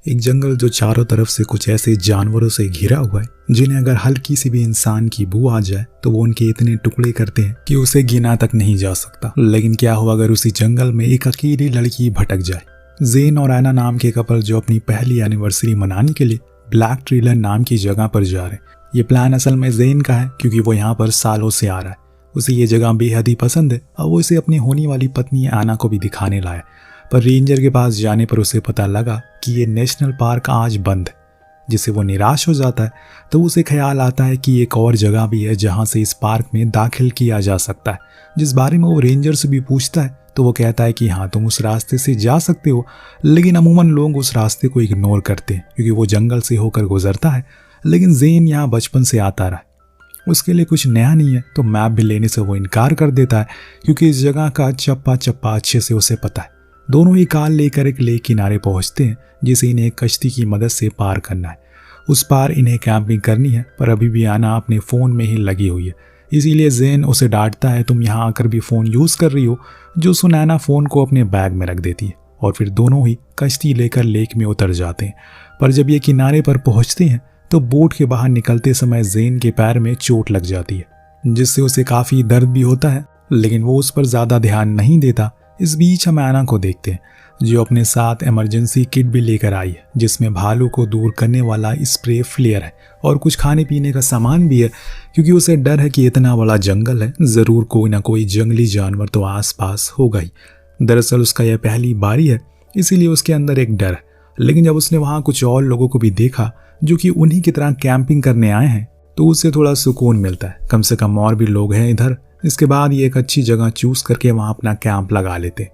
एक जंगल जो चारों तरफ से कुछ ऐसे जानवरों से घिरा हुआ है जिन्हें अगर हल्की सी भी इंसान की बू आ जाए तो वो उनके इतने टुकड़े करते हैं कि उसे गिना तक नहीं जा सकता। लेकिन क्या हुआ अगर उसी जंगल में एक अकेली लड़की भटक जाए। ज़ेन और ऐना नाम के कपल जो अपनी पहली एनिवर्सरी मनाने के लिए ब्लैक ट्रेलर नाम की जगह पर जा रहे हैं। ये प्लान असल में ज़ेन का है क्योंकि वो यहाँ पर सालों से आ रहा है। उसे ये जगह बेहद ही पसंद है और वो इसे अपनी होने वाली पत्नी ऐना को भी दिखाने लाया। पर रेंजर के पास जाने पर उसे पता लगा कि ये नेशनल पार्क आज बंद है, जिससे वो निराश हो जाता है। तो उसे ख्याल आता है कि एक और जगह भी है जहाँ से इस पार्क में दाखिल किया जा सकता है। जिस बारे में वो रेंजर से भी पूछता है तो वो कहता है कि हाँ तुम उस रास्ते से जा सकते हो, लेकिन अमूमन लोग उस रास्ते को इग्नोर करते हैं क्योंकि वो जंगल से होकर गुजरता है। लेकिन ज़ेन यहाँ बचपन से आता रहा, उसके लिए कुछ नया नहीं है, तो मैप भी लेने से वो इनकार कर देता है क्योंकि इस जगह का चप्पा चप्पा अच्छे से उसे पता है। दोनों ही कार लेकर एक लेक किनारे पहुंचते हैं जिसे इन्हें एक कश्ती की मदद से पार करना है। उस पार इन्हें कैंपिंग करनी है, पर अभी भी ऐना अपने फ़ोन में ही लगी हुई है। इसीलिए ज़ेन उसे डांटता है, तुम यहाँ आकर भी फ़ोन यूज़ कर रही हो। जो सुन ऐना फ़ोन को अपने बैग में रख देती है और फिर दोनों ही कश्ती लेकर लेक में उतर जाते हैं। पर जब ये किनारे पर पहुँचते हैं तो बोट के बाहर निकलते समय ज़ेन के पैर में चोट लग जाती है, जिससे उसे काफ़ी दर्द भी होता है, लेकिन वो उस पर ज़्यादा ध्यान नहीं देता। इस बीच हम ऐना को देखते हैं जो अपने साथ इमरजेंसी किट भी लेकर आई है, जिसमें भालू को दूर करने वाला स्प्रे फ्लेयर है और कुछ खाने पीने का सामान भी है, क्योंकि उसे डर है कि इतना बड़ा जंगल है, ज़रूर कोई ना कोई जंगली जानवर तो आसपास होगा ही। दरअसल उसका यह पहली बारी है, इसीलिए उसके अंदर एक डर है। लेकिन जब उसने वहाँ कुछ और लोगों को भी देखा जो कि उन्हीं की तरह कैंपिंग करने आए हैं, तो उसे थोड़ा सुकून मिलता है, कम से कम और भी लोग हैं इधर। इसके बाद ये एक अच्छी जगह चूज़ करके वहाँ अपना कैंप लगा लेते।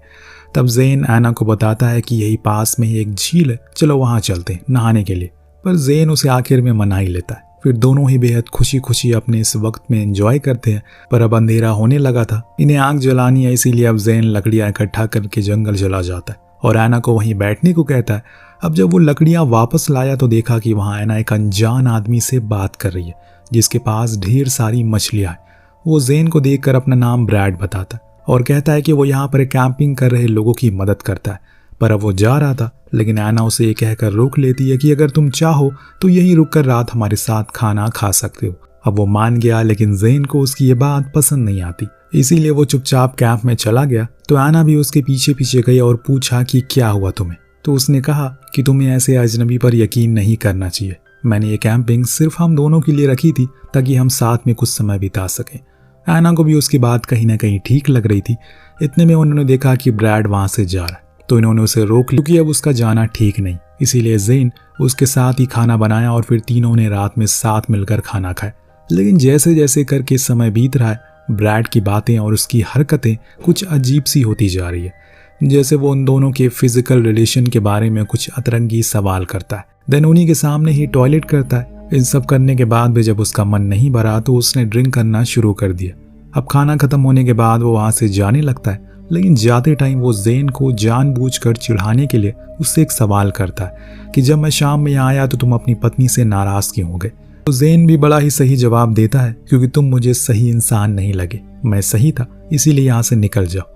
तब ज़ेन ऐना को बताता है कि यही पास में ही एक झील है, चलो वहाँ चलते हैं नहाने के लिए। पर ज़ेन उसे आखिर में मना ही लेता है। फिर दोनों ही बेहद खुशी खुशी अपने इस वक्त में एंजॉय करते हैं। पर अब अंधेरा होने लगा था, इन्हें आग जलानी है, इसीलिए अब ज़ेन लकड़ियाँ इकट्ठा करके जंगल चला जाता है और ऐना को वहीं बैठने को कहता है। अब जब वो लकड़ियाँ वापस लाया तो देखा कि वहाँ ऐना एक अनजान आदमी से बात कर रही है जिसके पास ढेर सारी मछलियाँ हैं। वो ज़ेन को देखकर अपना नाम ब्रैड बताता है और कहता है कि वो यहाँ पर कैंपिंग कर रहे लोगों की मदद करता है। पर अब वो जा रहा था, लेकिन ऐना उसे ये कहकर रोक लेती है कि अगर तुम चाहो तो यहीं रुककर रात हमारे साथ खाना खा सकते हो। अब वो मान गया, लेकिन ज़ेन को उसकी ये बात पसंद नहीं आती, इसीलिए वो चुपचाप कैंप में चला गया। तो ऐना भी उसके पीछे पीछे गई और पूछा कि क्या हुआ तुम्हें। तो उसने कहा कि तुम्हें ऐसे अजनबी पर यकीन नहीं करना चाहिए। मैंने ये कैंपिंग सिर्फ हम दोनों के लिए रखी थी ताकि हम साथ में कुछ समय बिता सकें। ऐना को भी उसकी बात कहीं ना कहीं ठीक लग रही थी। इतने में उन्होंने देखा कि ब्रैड वहां से जा रहा है, तो इन्होंने उसे रोक लिया क्योंकि अब उसका जाना ठीक नहीं। इसीलिए ज़ेन उसके साथ ही खाना बनाया और फिर तीनों ने रात में साथ मिलकर खाना खाया। लेकिन जैसे जैसे करके समय बीत रहा है, ब्रैड की बातें और उसकी हरकतें कुछ अजीब सी होती जा रही है। जैसे वो उन दोनों के फिजिकल रिलेशन के बारे में कुछ अतरंगी सवाल करता है, देन उन्हीं के सामने ही टॉयलेट करता है। इन सब करने के बाद भी जब उसका मन नहीं भरा तो उसने ड्रिंक करना शुरू कर दिया। अब खाना खत्म होने के बाद वो वहाँ से जाने लगता है, लेकिन जाते टाइम वो ज़ेन को जानबूझकर चिढ़ाने के लिए उससे एक सवाल करता है कि जब मैं शाम में यहाँ आया तो तुम अपनी पत्नी से नाराज़ क्यों हो गए। तो ज़ेन भी बड़ा ही सही जवाब देता है, क्योंकि तुम मुझे सही इंसान नहीं लगे, मैं सही था, इसीलिए यहाँ से निकल जाओ।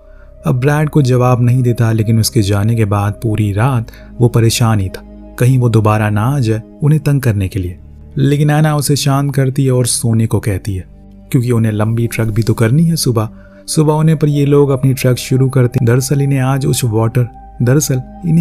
अब ब्रैड को जवाब नहीं देता, लेकिन उसके जाने के बाद पूरी रात वो परेशान ही था, कहीं वो दोबारा ना आ जाए उन्हें तंग करने के लिए। लेकिन ऐना उसे शांत करती है और सोने को कहती है, क्योंकि उन्हें लंबी ट्रक भी तो करनी है। सुबह होने पर ये लोग अपनी ट्रक शुरू करते। दरअसल इन्हें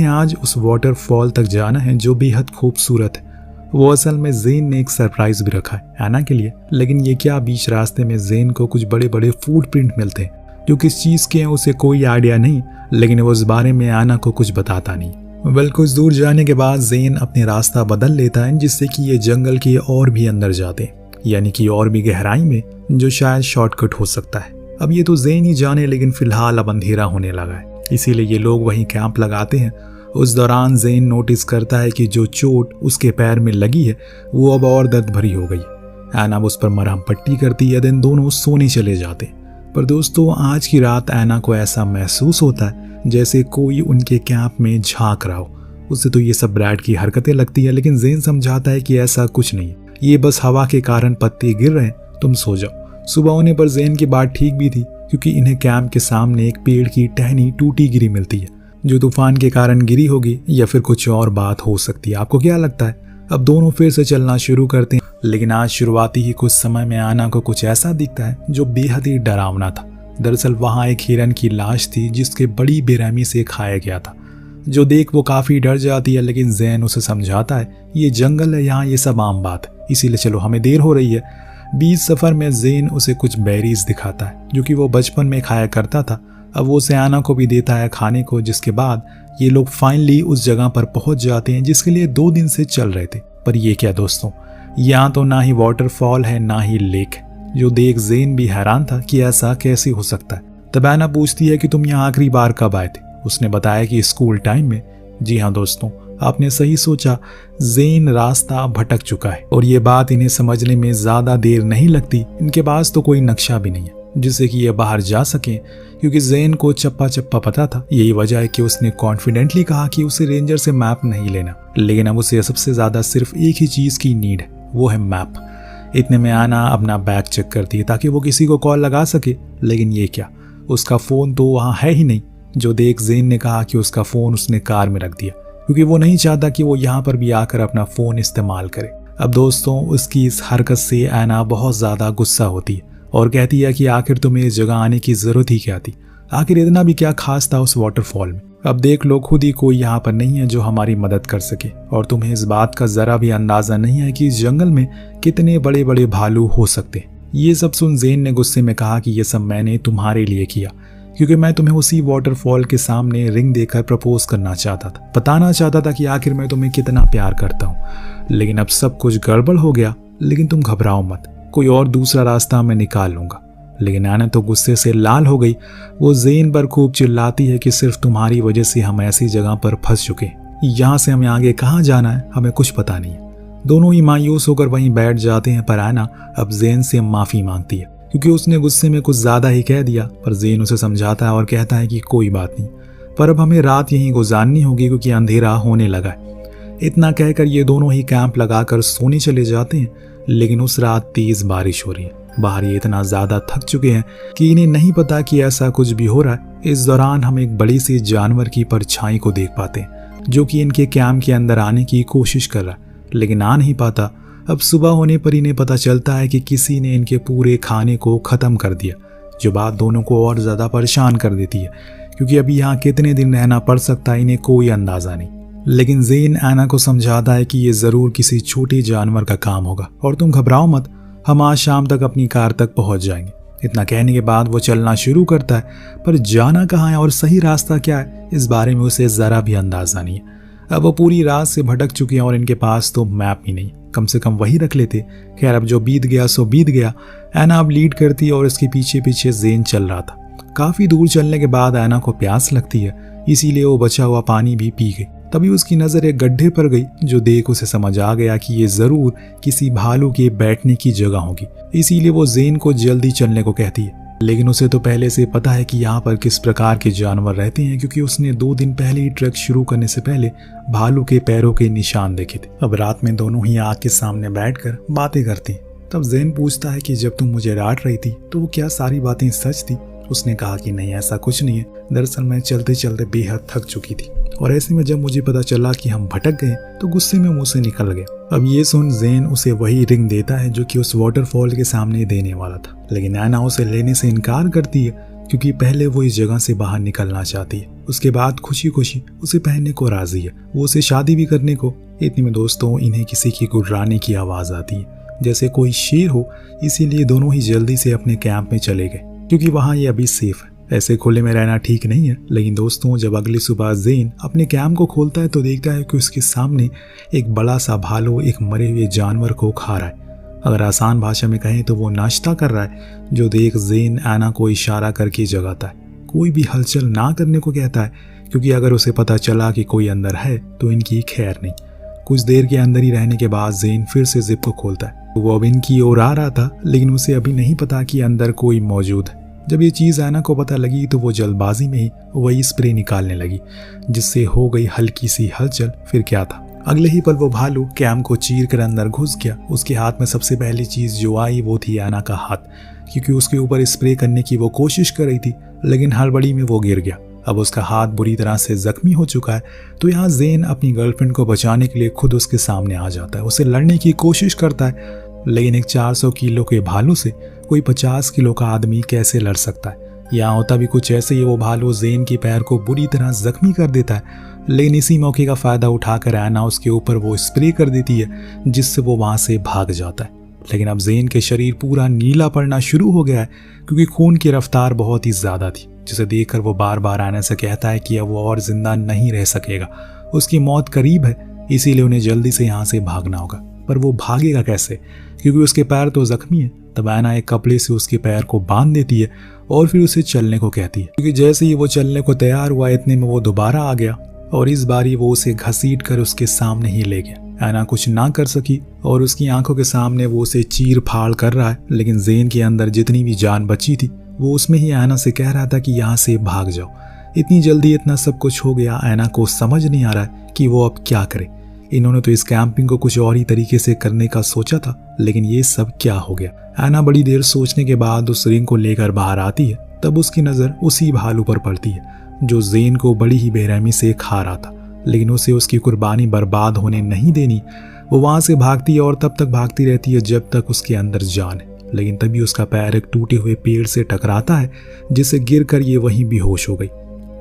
आज उस वाटरफॉल तक जाना है जो बेहद खूबसूरत है। वो असल में ज़ेन ने एक सरप्राइज भी रखा है ऐना के लिए, लेकिन ये क्या, बीच रास्ते में ज़ेन को कुछ बड़े बड़े फुटप्रिंट मिलते हैं जो किस चीज़ के हैं उसे कोई आइडिया नहीं, लेकिन वो इस बारे में ऐना को कुछ बताता नहीं। कुछ दूर जाने के बाद ज़ेन अपने रास्ता बदल लेता है, जिससे कि ये जंगल के और भी अंदर जाते हैं, यानी कि और भी गहराई में, जो शायद शॉर्टकट हो सकता है। अब ये तो ज़ेन ही जाने, लेकिन फिलहाल अब अंधेरा होने लगा है, इसीलिए ये लोग वहीं कैंप लगाते हैं। उस दौरान ज़ेन नोटिस करता है कि जो चोट उसके पैर में लगी है वो अब और दर्द भरी हो गई। ऐना उस पर मरहम पट्टी करती है, दिन दोनों सोने चले जाते हैं। पर दोस्तों, आज की रात ऐना को ऐसा महसूस होता है जैसे कोई उनके कैंप में झांक रहा हो। उससे तो ये सब ब्रैड की हरकतें लगती है, लेकिन ज़ेन समझाता है कि ऐसा कुछ नहीं, ये बस हवा के कारण पत्ते गिर रहे हैं, तुम सो जाओ। सुबह होने पर ज़ेन की बात ठीक भी थी, क्योंकि इन्हें कैंप के सामने एक पेड़ की टहनी टूटी गिरी मिलती है। जो तूफान के कारण गिरी होगी या फिर कुछ और बात हो सकती है। आपको क्या लगता है? अब दोनों फिर से चलना शुरू करते हैं, लेकिन आज शुरुआती ही कुछ समय में आना को कुछ ऐसा दिखता है जो बेहद ही डरावना था। दरअसल वहां एक हिरन की लाश थी जिसके बड़ी बेरहमी से खाया गया था। जो देख वो काफी डर जाती है, लेकिन जैन उसे समझाता है ये जंगल है, यहाँ ये सब आम बात है, इसीलिए चलो हमें देर हो रही है। बीच सफर में जैन उसे कुछ बेरीज दिखाता है जो कि वो बचपन में खाया करता था। अब वो उसे आना को भी देता है खाने को, जिसके बाद ये लोग फाइनली उस जगह पर पहुंच जाते हैं जिसके लिए 2 दिन से चल रहे थे। पर ये क्या दोस्तों, यहाँ तो ना ही वाटरफॉल है ना ही लेक है। जो देख जैन भी हैरान था कि ऐसा कैसे हो सकता है। तब एना पूछती है कि तुम यहाँ आखिरी बार कब आए थे? उसने बताया कि स्कूल टाइम में। जी हाँ दोस्तों, आपने सही सोचा, जैन रास्ता भटक चुका है और ये बात इन्हें समझने में ज्यादा देर नहीं लगती। इनके पास तो कोई नक्शा भी नहीं है जिससे कि ये बाहर जा सके, क्योंकि जैन को चप्पा चप्पा पता था। यही वजह है कि उसने कॉन्फिडेंटली कहा कि उसे रेंजर से मैप नहीं लेना, लेकिन अब उसे सबसे ज्यादा सिर्फ एक ही चीज की नीड है, वो है मैप। इतने में आना अपना बैग चेक करती है ताकि वो किसी को कॉल लगा सके, लेकिन ये क्या, उसका फोन तो वहाँ है ही नहीं। जो देख जैन ने कहा कि उसका फोन उसने कार में रख दिया, क्योंकि वो नहीं चाहता कि वो यहाँ पर भी आकर अपना फोन इस्तेमाल करे। अब दोस्तों उसकी इस हरकत से एना बहुत ज्यादा गुस्सा होती है और कहती है कि आखिर तुम्हें इस जगह आने की जरूरत ही क्या थी, आखिर इतना भी क्या खास था उस वाटरफॉल में। अब देख लो, खुद ही कोई यहाँ पर नहीं है जो हमारी मदद कर सके, और तुम्हें इस बात का जरा भी अंदाजा नहीं है कि इस जंगल में कितने बड़े बड़े भालू हो सकते हैं। ये सब सुन जैन ने गुस्से में कहा कि ये सब मैंने तुम्हारे लिए किया, क्योंकि मैं तुम्हें उसी वाटरफॉल के सामने रिंग देकर प्रपोज करना चाहता था, बताना चाहता था कि आखिर मैं तुम्हें कितना प्यार करता हूँ। लेकिन अब सब कुछ गड़बड़ हो गया। लेकिन तुम घबराओ मत, कोई और दूसरा रास्ता मैं निकाल लूंगा। लेकिन एना तो गुस्से से लाल हो गई। वो जैन पर खूब चिल्लाती है कि सिर्फ तुम्हारी वजह से हम ऐसी जगह पर फंस चुके हैं, यहाँ से हमें आगे कहाँ जाना है हमें कुछ पता नहीं है। दोनों ही मायूस होकर वहीं बैठ जाते हैं। पर एना अब जैन से माफी मांगती है क्योंकि उसने गुस्से में कुछ ज्यादा ही कह दिया। पर जैन उसे समझाता है और कहता है कि कोई बात नहीं, पर अब हमें रात यहीं गुजारनी होगी क्योंकि अंधेरा होने लगा है। इतना कहकर ये दोनों ही कैंप लगाकर सोने चले जाते हैं। लेकिन उस रात तेज बारिश हो रही है। बाहर ये इतना ज्यादा थक चुके हैं कि इन्हें नहीं पता कि ऐसा कुछ भी हो रहा है। इस दौरान हम एक बड़ी सी जानवर की परछाई को देख पाते हैं जो कि इनके कैंप के अंदर आने की कोशिश कर रहा है, लेकिन आ नहीं पाता। अब सुबह होने पर इन्हें पता चलता है कि किसी ने इनके पूरे खाने को खत्म कर दिया, जो बात दोनों को और ज्यादा परेशान कर देती है, क्योंकि अभी यहाँ कितने दिन रहना पड़ सकता है इन्हें कोई अंदाजा नहीं। लेकिन जैन एना को समझाता है कि ये जरूर किसी छोटे जानवर का काम होगा और तुम घबराओ मत, हम आज शाम तक अपनी कार तक पहुंच जाएंगे। इतना कहने के बाद वो चलना शुरू करता है, पर जाना कहाँ है और सही रास्ता क्या है इस बारे में उसे जरा भी अंदाजा नहीं है। अब वो पूरी रात से भटक चुके हैं और इनके पास तो मैप ही नहीं, कम से कम वही रख लेते। खैर अब जो बीत गया सो बीत गया। एना अब लीड करती है और इसके पीछे पीछे जैन चल रहा था। काफी दूर चलने के बाद एना को प्यास लगती है, इसीलिए वो बचा हुआ पानी भी पी गई। तभी उसकी नजर एक गड्ढे पर गई, जो देख उसे समझ आ गया कि ये जरूर किसी भालू के बैठने की जगह होगी। इसीलिए वो जैन को जल्दी चलने को कहती है। लेकिन उसे तो पहले से पता है कि यहाँ पर किस प्रकार के जानवर रहते हैं, क्योंकि उसने 2 दिन पहले ही ट्रैक शुरू करने से पहले भालू के पैरों के निशान देखे थे। अब रात में दोनों ही आग के सामने बैठकर बातें करती हैं। तब जैन पूछता है कि जब तुम मुझे डांट रही थी तो वो क्या सारी बातें सच थी? उसने कहा कि नहीं, ऐसा कुछ नहीं है, दरअसल मैं चलते चलते बेहद थक चुकी थी और ऐसे में जब मुझे पता चला कि हम भटक गए तो गुस्से में मुंह से निकल गया। अब ये सुन जैन उसे वही रिंग देता है जो कि उस वाटरफॉल के सामने देने वाला था, लेकिन एना उसे लेने से इनकार करती है क्योंकि पहले वो इस जगह से बाहर निकलना चाहती है। उसके बाद खुशी खुशी उसे पहनने को राजी है, वो उसे शादी भी करने को। इतने में दोस्तों इन्हें किसी की गुर्राने की आवाज आती है, जैसे कोई शेर हो। इसीलिए दोनों ही जल्दी से अपने कैंप में चले गए क्योंकि वहां ये अभी सेफ है। ऐसे खुले में रहना ठीक नहीं है। लेकिन दोस्तों जब अगली सुबह जैन अपने कैंप को खोलता है तो देखता है कि उसके सामने एक बड़ा सा भालू एक मरे हुए जानवर को खा रहा है। अगर आसान भाषा में कहें तो वो नाश्ता कर रहा है। जो देख जैन एना को इशारा करके जगाता है, कोई भी हलचल ना करने को कहता है, क्योंकि अगर उसे पता चला कि कोई अंदर है तो इनकी खैर नहीं। कुछ देर के अंदर ही रहने के बाद जैन फिर से जिप को खोलता है। वो अब इनकी ओर आ रहा था, लेकिन उसे अभी नहीं पता कि अंदर कोई मौजूद है। जब ये चीज एना को पता लगी तो वो जल्दबाजी में ही वही स्प्रे निकालने लगी, जिससे हो गई हल्की सी हलचल। फिर क्या था, अगले ही पल वो भालू कैंप को चीर कर अंदर घुस गया। उसके हाथ में सबसे पहली चीज जो आई वो थी एना का हाथ, क्योंकि उसके ऊपर स्प्रे करने की वो कोशिश कर रही थी, लेकिन हड़बड़ी में वो गिर गया। अब उसका हाथ बुरी तरह से जख्मी हो चुका है। तो यहाँ ज़ेन अपनी गर्लफ्रेंड को बचाने के लिए खुद उसके सामने आ जाता है, उसे लड़ने की कोशिश करता है। लेकिन एक 400 किलो के भालू से कोई 50 किलो का आदमी कैसे लड़ सकता है। यहाँ होता भी कुछ ऐसे ही, वो भालू ज़ेन के पैर को बुरी तरह जख्मी कर देता है। लेकिन इसी मौके का फ़ायदा उठाकर ऐना उसके ऊपर वो स्प्रे कर देती है, जिससे वो वहाँ से भाग जाता है। लेकिन अब ज़ेन के शरीर पूरा नीला पड़ना शुरू हो गया है, क्योंकि खून की रफ्तार बहुत ही ज़्यादा थी, जिसे देखकर वो बार बार ऐना से कहता है कि अब वो और जिंदा नहीं रह सकेगा, उसकी मौत करीब है, इसीलिए उन्हें जल्दी से यहाँ से भागना होगा। पर वो भागेगा कैसे, क्योंकि उसके पैर तो जख्मी है। तब ऐना एक कपड़े से उसके पैर को बांध देती है और फिर उसे चलने को कहती है। क्योंकि जैसे ही वो चलने को तैयार हुआ, इतने में वो दोबारा आ गया और इस बारी वो उसे घसीट कर उसके सामने ही ले गया। ऐना कुछ ना कर सकी और उसकी आंखों के सामने वो उसे चीर फाड़ कर रहा है। लेकिन ज़ेन के अंदर जितनी भी जान बची थी, वो उसमें ही ऐना से कह रहा था कि यहाँ से भाग जाओ। इतनी जल्दी इतना सब कुछ हो गया, ऐना को समझ नहीं आ रहा है कि वो अब क्या करे। इन्होंने तो इस कैंपिंग को कुछ और ही तरीके से करने का सोचा था, लेकिन ये सब क्या हो गया। ऐना बड़ी देर सोचने के बाद उस रिंग को लेकर बाहर आती है। तब उसकी नज़र उसी भालू पर पड़ती है जो ज़ेन को बड़ी ही बेरहमी से खा रहा था, लेकिन उसे उसकी कुर्बानी बर्बाद होने नहीं देनी। वो वहाँ से भागती है और तब तक भागती रहती है जब तक उसके अंदर जान है। लेकिन तभी उसका पैर एक टूटे हुए पेड़ से टकराता है, जिससे गिरकर ये वहीं बेहोश हो गई।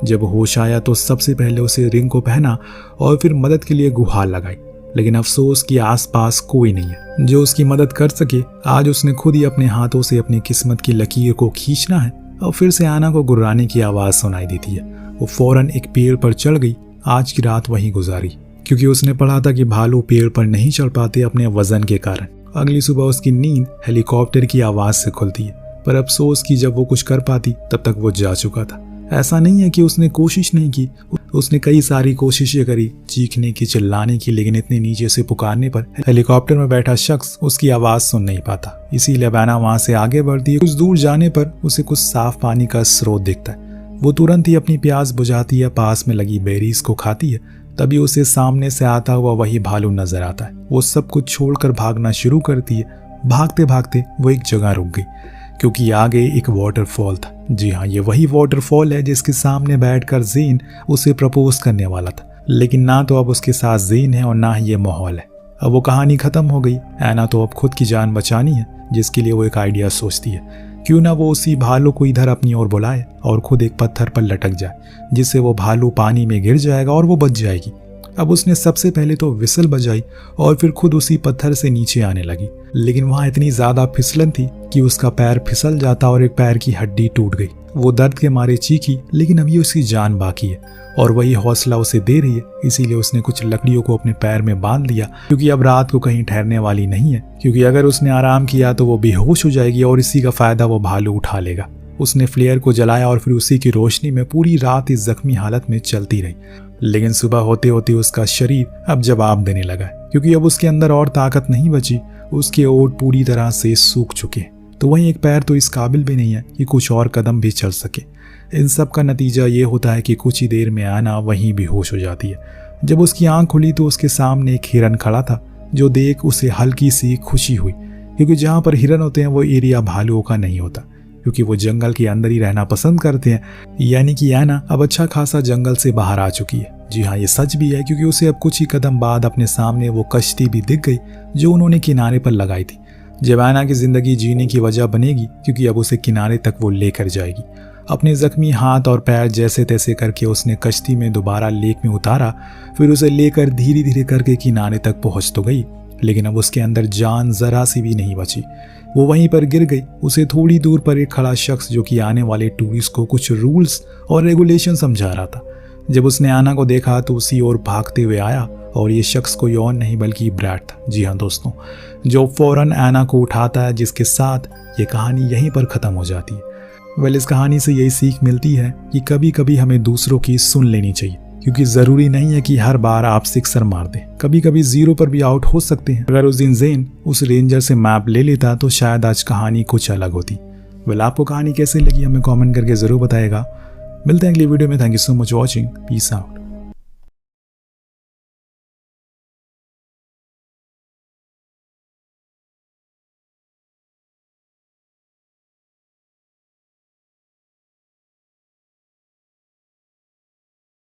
जब होश आया तो सबसे पहले उसे रिंग को पहना और फिर मदद के लिए गुहार लगाई। लेकिन अफसोस कि आसपास कोई नहीं है जो उसकी मदद कर सके। आज उसने खुद ही अपने हाथों से अपनी किस्मत की लकीर को खींचना है। और फिर से ऐना को गुर्राने की आवाज़ सुनाई देती है। वो फौरन एक पेड़ पर चढ़ गई। आज की रात वहीं गुजारी, क्योंकि उसने पढ़ा था कि भालू पेड़ पर नहीं चढ़ पाते अपने वजन के कारण। अगली सुबह उसकी नींद हेलीकॉप्टर की आवाज़ से खुलती है। पर अफसोस कि जब वो कुछ कर पाती तब तक वो जा चुका था। ऐसा नहीं है कि उसने कोशिश नहीं की, उसने कई सारी कोशिशें करी चीखने की, चिल्लाने की, लेकिन इतने नीचे से पुकारने पर हेलीकॉप्टर में बैठा शख्स उसकी आवाज़ सुन नहीं पाता। इसीलिए ऐना वहाँ से आगे बढ़ती है। कुछ दूर जाने पर उसे कुछ साफ पानी का स्रोत दिखता है। वो तुरंत ही अपनी प्यास बुझाती है, पास में लगी बेरीज को खाती है। तभी उसे सामने से आता हुआ वही भालू नजर आता है। वो सब कुछ छोड़कर भागना शुरू करती है। भागते भागते वो एक जगह रुक गई, क्योंकि आगे एक वाटरफॉल था। जी हाँ, ये वही वाटरफॉल है जिसके सामने बैठकर ज़ेन उसे प्रपोज करने वाला था। लेकिन ना तो अब उसके साथ ज़ेन है और ना ही ये माहौल है। अब वो कहानी खत्म हो गई। ऐना तो अब खुद की जान बचानी है, जिसके लिए वो एक आइडिया सोचती है। क्यों ना वो उसी भालू को इधर अपनी ओर बुलाए और खुद एक पत्थर पर लटक जाए, जिससे वो भालू पानी में गिर जाएगा और वो बच जाएगी। अब उसने सबसे पहले तो विसल बजाई और फिर खुद उसी पत्थर से नीचे आने लगी। लेकिन वहां इतनी ज्यादा फिसलन थी कि उसका पैर फिसल जाता और एक पैर की हड्डी टूट गई। वो दर्द के मारे चीखी, लेकिन अभी उसकी जान बाकी है और वही हौसला उसे दे रही है। इसीलिए उसने कुछ लकड़ियों को अपने पैर में बांध लिया, क्योंकि अब रात को कहीं ठहरने वाली नहीं है। क्योंकि अगर उसने आराम किया तो वो बेहोश हो जाएगी और इसी का फायदा वो भालू उठा लेगा। उसने फ्लेयर को जलाया और फिर उसी की रोशनी में पूरी रात इस जख्मी हालत में चलती रही। लेकिन सुबह होते होते उसका शरीर अब जवाब देने लगा, क्योंकि अब उसके अंदर और ताकत नहीं बची। उसके ओठ पूरी तरह से सूख चुके। तो वहीं एक पैर तो इस काबिल भी नहीं है कि कुछ और कदम भी चल सके। इन सब का नतीजा ये होता है कि कुछ ही देर में ऐना वहीं बेहोश हो जाती है। जब उसकी आंख खुली तो उसके सामने एक हिरन खड़ा था, जो देख उसे हल्की सी खुशी हुई, क्योंकि जहाँ पर हिरन होते हैं वो एरिया भालुओं का नहीं होता, क्योंकि वो जंगल के अंदर ही रहना पसंद करते हैं। यानी कि ऐना अब अच्छा खासा जंगल से बाहर आ चुकी है। जी हाँ, ये सच भी है, क्योंकि उसे अब कुछ ही कदम बाद अपने सामने वो कश्ती भी दिख गई जो उन्होंने किनारे पर लगाई थी। जब ऐना की जिंदगी जीने की वजह बनेगी, क्योंकि अब उसे किनारे तक वो लेकर जाएगी। अपने जख्मी हाथ और पैर जैसे तैसे करके उसने कश्ती में दोबारा लेक में उतारा। फिर उसे लेकर धीरे धीरे करके किनारे तक पहुंच तो गई, लेकिन अब उसके अंदर जान जरा सी भी नहीं बची। वो वहीं पर गिर गई। उसे थोड़ी दूर पर एक खड़ा शख्स जो कि आने वाले टूरिस्ट को कुछ रूल्स और रेगुलेशन समझा रहा था। जब उसने ऐना को देखा तो उसी ओर भागते हुए आया और ये शख्स कोई और नहीं बल्कि ब्रैड था। जी हाँ दोस्तों, जो फौरन ऐना को उठाता है, जिसके साथ ये कहानी यहीं पर ख़त्म हो जाती है। इस कहानी से यही सीख मिलती है कि कभी कभी हमें दूसरों की सुन लेनी चाहिए, क्योंकि ज़रूरी नहीं है कि हर बार आप सिक्सर मार दें। कभी कभी जीरो पर भी आउट हो सकते हैं। अगर उस दिन ज़ेन उस रेंजर से मैप ले लेता तो शायद आज कहानी कुछ अलग होती। आपको कहानी कैसे लगी हमें कमेंट करके ज़रूर बताएगा। मिलते हैं अगली वीडियो में। Thank you so much watching. Peace out.